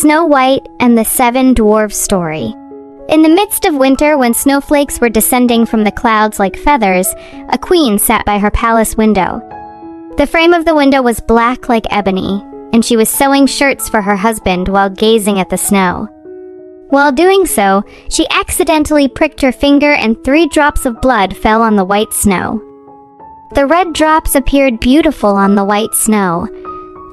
Snow White and the Seven Dwarfs story. In the midst of winter, when snowflakes were descending from the clouds like feathers, a queen sat by her palace window. The frame of the window was black like ebony, and she was sewing shirts for her husband while gazing at the snow. While doing so, she accidentally pricked her finger and 3 drops of blood fell on the white snow. The red drops appeared beautiful on the white snow,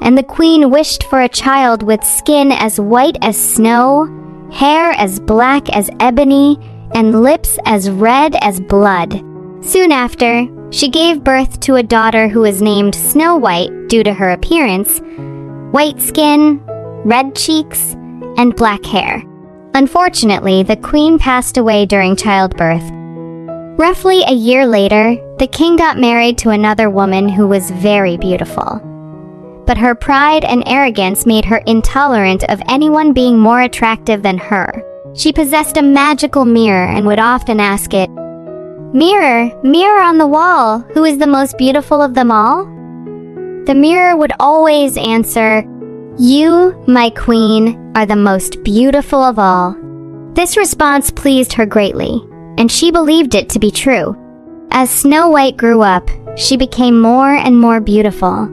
and the queen wished for a child with skin as white as snow, hair as black as ebony, and lips as red as blood. Soon after, she gave birth to a daughter who was named Snow White due to her appearance, white skin, red cheeks, and black hair. Unfortunately, the queen passed away during childbirth. Roughly a year later, the king got married to another woman who was very beautiful. But her pride and arrogance made her intolerant of anyone being more attractive than her. She possessed a magical mirror and would often ask it, "Mirror, mirror on the wall, who is the most beautiful of them all?" The mirror would always answer, "You, my queen, are the most beautiful of all." This response pleased her greatly, and she believed it to be true. As Snow White grew up, she became more and more beautiful,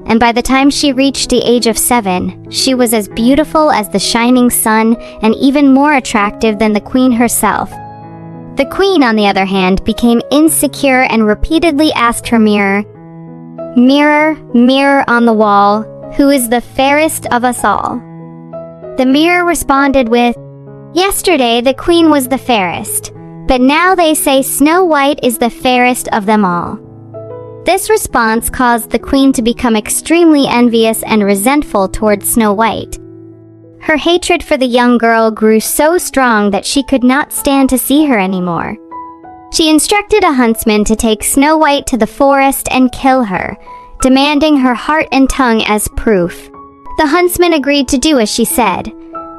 and by the time she reached the age of 7, she was as beautiful as the shining sun and even more attractive than the queen herself. The queen, on the other hand, became insecure and repeatedly asked her mirror, "Mirror, mirror on the wall, who is the fairest of us all?" The mirror responded with, "Yesterday the queen was the fairest, but now they say Snow White is the fairest of them all." This response caused the queen to become extremely envious and resentful towards Snow White. Her hatred for the young girl grew so strong that she could not stand to see her anymore. She instructed a huntsman to take Snow White to the forest and kill her, demanding her heart and tongue as proof. The huntsman agreed to do as she said,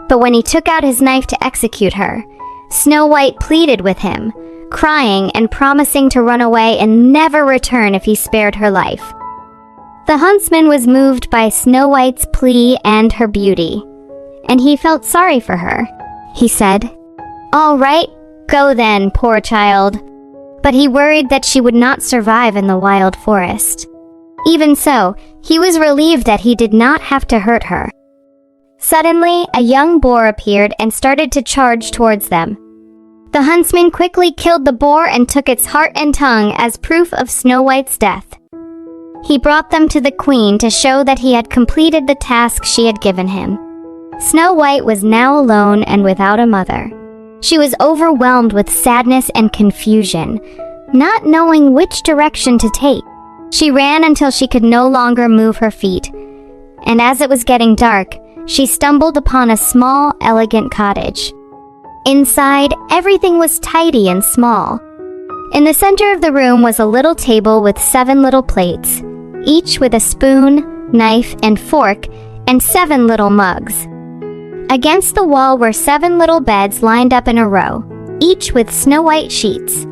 but when he took out his knife to execute her, Snow White pleaded with him, crying and promising to run away and never return if he spared her life. The huntsman was moved by Snow White's plea and her beauty, and he felt sorry for her. He said, "All right, go then, poor child." But he worried that she would not survive in the wild forest. Even so, he was relieved that he did not have to hurt her. Suddenly, a young boar appeared and started to charge towards them. The huntsman quickly killed the boar and took its heart and tongue as proof of Snow White's death. He brought them to the queen to show that he had completed the task she had given him. Snow White was now alone and without a mother. She was overwhelmed with sadness and confusion, not knowing which direction to take. She ran until she could no longer move her feet, and as it was getting dark, she stumbled upon a small, elegant cottage. Inside, everything was tidy and small. In the center of the room was a little table with 7 little plates, each with a spoon, knife, and fork, and 7 little mugs. Against the wall were 7 little beds lined up in a row, each with Snow White sheets.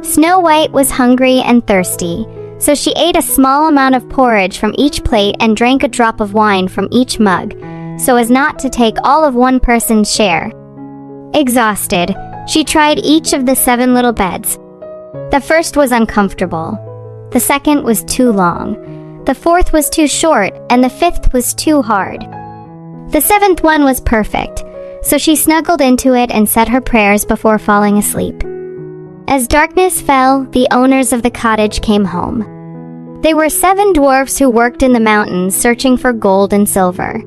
Snow White was hungry and thirsty, so she ate a small amount of porridge from each plate and drank a drop of wine from each mug, so as not to take all of one person's share. Exhausted, she tried each of the 7 little beds. The first was uncomfortable. The second was too long. The fourth was too short, and the fifth was too hard. The 7th one was perfect, so she snuggled into it and said her prayers before falling asleep. As darkness fell, the owners of the cottage came home. They were 7 dwarfs who worked in the mountains searching for gold and silver.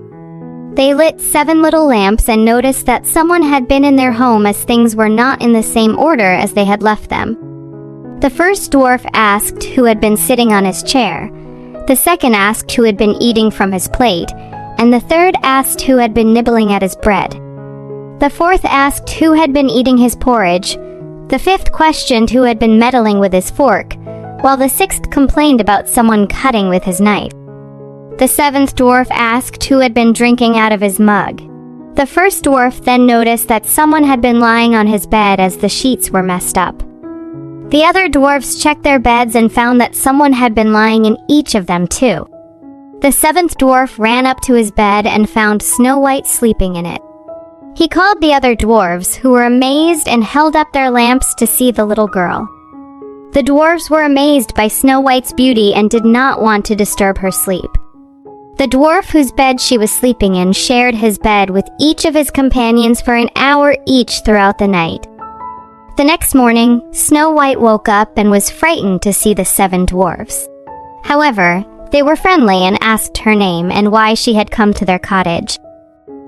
They lit 7 little lamps and noticed that someone had been in their home as things were not in the same order as they had left them. The first dwarf asked who had been sitting on his chair. The second asked who had been eating from his plate, and the third asked who had been nibbling at his bread. The fourth asked who had been eating his porridge. The fifth questioned who had been meddling with his fork, while the 6th complained about someone cutting with his knife. The 7th dwarf asked who had been drinking out of his mug. The first dwarf then noticed that someone had been lying on his bed as the sheets were messed up. The other dwarfs checked their beds and found that someone had been lying in each of them too. The seventh dwarf ran up to his bed and found Snow White sleeping in it. He called the other dwarves, who were amazed and held up their lamps to see the little girl. The dwarves were amazed by Snow White's beauty and did not want to disturb her sleep. The dwarf whose bed she was sleeping in shared his bed with each of his companions for an hour each throughout the night. The next morning, Snow White woke up and was frightened to see the 7 dwarves. However, they were friendly and asked her name and why she had come to their cottage.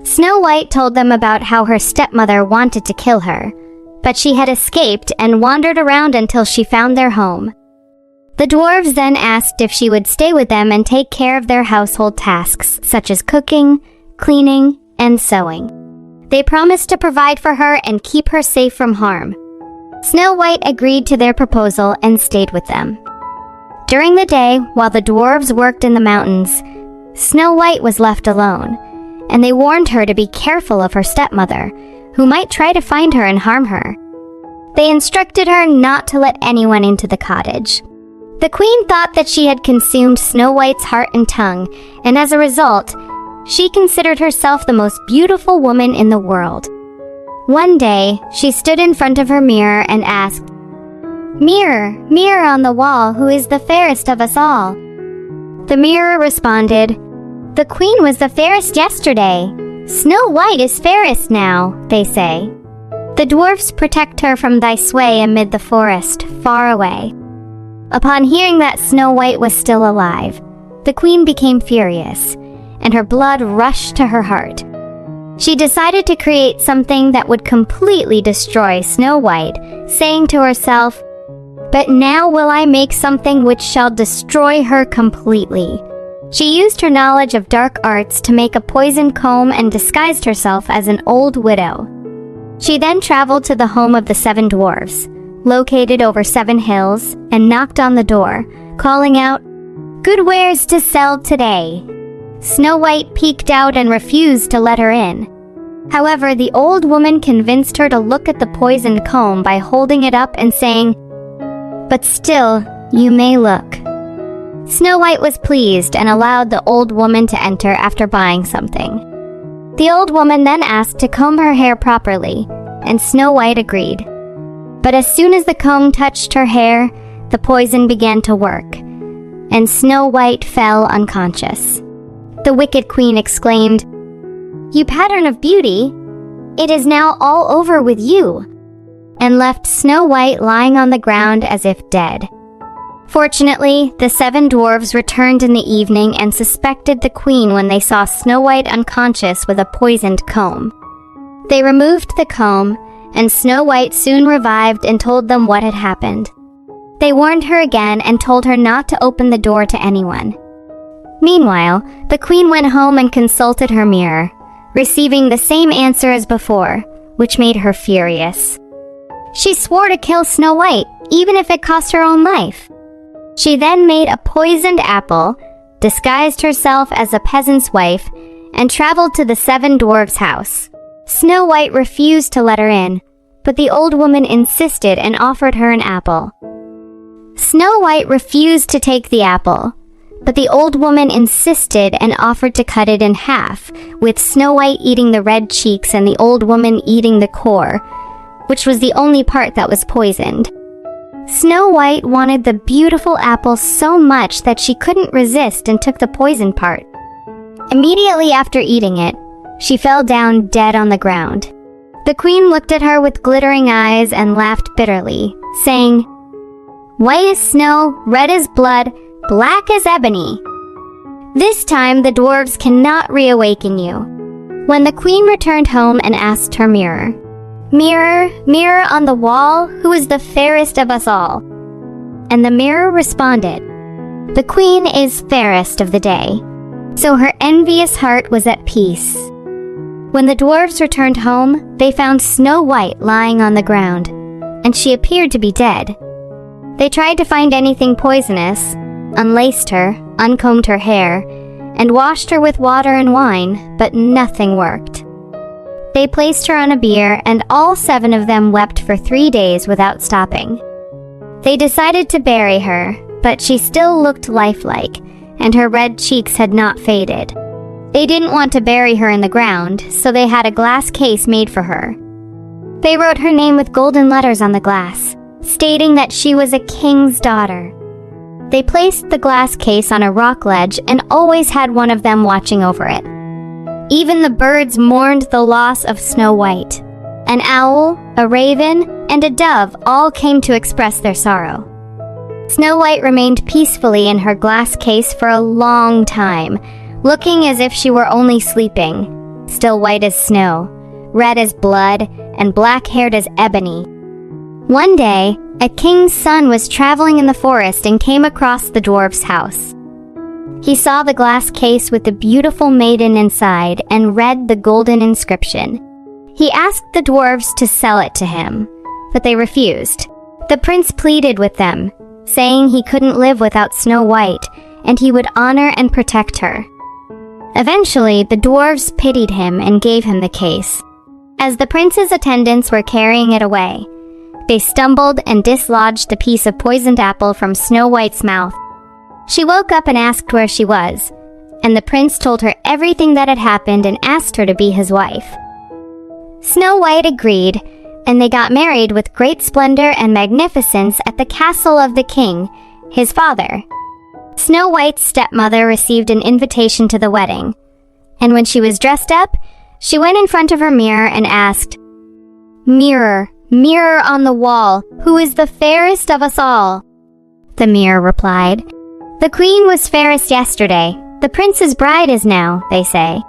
Snow White told them about how her stepmother wanted to kill her, but she had escaped and wandered around until she found their home. The dwarves then asked if she would stay with them and take care of their household tasks, such as cooking, cleaning, and sewing. They promised to provide for her and keep her safe from harm. Snow White agreed to their proposal and stayed with them. During the day, while the dwarves worked in the mountains, Snow White was left alone, and they warned her to be careful of her stepmother, who might try to find her and harm her. They instructed her not to let anyone into the cottage. The queen thought that she had consumed Snow White's heart and tongue, and as a result, she considered herself the most beautiful woman in the world. One day, she stood in front of her mirror and asked, "Mirror, mirror on the wall, who is the fairest of us all?" The mirror responded, "The queen was the fairest yesterday. Snow White is fairest now," they say. The dwarfs protect her from thy sway amid the forest, far away. Upon hearing that Snow White was still alive, the queen became furious, and her blood rushed to her heart. She decided to create something that would completely destroy Snow White, saying to herself, "But now will I make something which shall destroy her completely." She used her knowledge of dark arts to make a poisoned comb and disguised herself as an old widow. She then traveled to the home of the 7 dwarves, located over 7 hills, and knocked on the door, calling out, "Good wares to sell today." Snow White peeked out and refused to let her in. However, the old woman convinced her to look at the poisoned comb by holding it up and saying, "But still, you may look." Snow White was pleased and allowed the old woman to enter after buying something. The old woman then asked to comb her hair properly, and Snow White agreed. But as soon as the comb touched her hair, the poison began to work, and Snow White fell unconscious. The wicked queen exclaimed, "You pattern of beauty, it is now all over with you," and left Snow White lying on the ground as if dead. Fortunately, the 7 dwarves returned in the evening and suspected the queen when they saw Snow White unconscious with a poisoned comb. They removed the comb, and Snow White soon revived and told them what had happened. They warned her again and told her not to open the door to anyone. Meanwhile, the queen went home and consulted her mirror, receiving the same answer as before, which made her furious. She swore to kill Snow White, even if it cost her own life. She then made a poisoned apple, disguised herself as a peasant's wife, and traveled to the 7 dwarves' house. Snow White refused to let her in, but the old woman insisted and offered her an apple. Snow White refused to take the apple, but the old woman insisted and offered to cut it in half, with Snow White eating the red cheeks and the old woman eating the core, which was the only part that was poisoned. Snow White wanted the beautiful apple so much that she couldn't resist and took the poison part. Immediately after eating it, she fell down dead on the ground. The queen looked at her with glittering eyes and laughed bitterly, saying, "White as snow, red as blood, black as ebony. This time the dwarves cannot reawaken you." When the queen returned home and asked her mirror, "Mirror, mirror on the wall, who is the fairest of us all?" And the mirror responded, "The queen is fairest of the day." So her envious heart was at peace. When the dwarves returned home, they found Snow White lying on the ground, and she appeared to be dead. They tried to find anything poisonous, unlaced her, uncombed her hair, and washed her with water and wine, but nothing worked. They placed her on a bier, and all 7 of them wept for 3 days without stopping. They decided to bury her, but she still looked lifelike, and her red cheeks had not faded. They didn't want to bury her in the ground, so they had a glass case made for her. They wrote her name with golden letters on the glass, stating that she was a king's daughter. They placed the glass case on a rock ledge and always had one of them watching over it. Even the birds mourned the loss of Snow White. An owl, a raven, and a dove all came to express their sorrow. Snow White remained peacefully in her glass case for a long time, looking as if she were only sleeping, still white as snow, red as blood, and black-haired as ebony. One day, a king's son was traveling in the forest and came across the dwarf's house. He saw the glass case with the beautiful maiden inside and read the golden inscription. He asked the dwarves to sell it to him, but they refused. The prince pleaded with them, saying he couldn't live without Snow White, and he would honor and protect her. Eventually, the dwarves pitied him and gave him the case. As the prince's attendants were carrying it away, they stumbled and dislodged a piece of poisoned apple from Snow White's mouth. She woke up and asked where she was, and the prince told her everything that had happened and asked her to be his wife. Snow White agreed, and they got married with great splendor and magnificence at the castle of the king, his father. Snow White's stepmother received an invitation to the wedding, and when she was dressed up, she went in front of her mirror and asked, "Mirror, mirror on the wall, who is the fairest of us all?" The mirror replied, "The queen was fairest yesterday. The prince's bride is now," they say.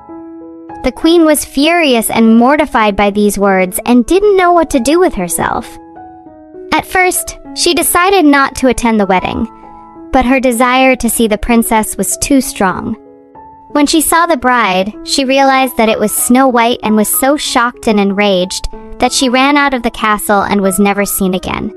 The queen was furious and mortified by these words and didn't know what to do with herself. At first, she decided not to attend the wedding, but her desire to see the princess was too strong. When she saw the bride, she realized that it was Snow White and was so shocked and enraged that she ran out of the castle and was never seen again.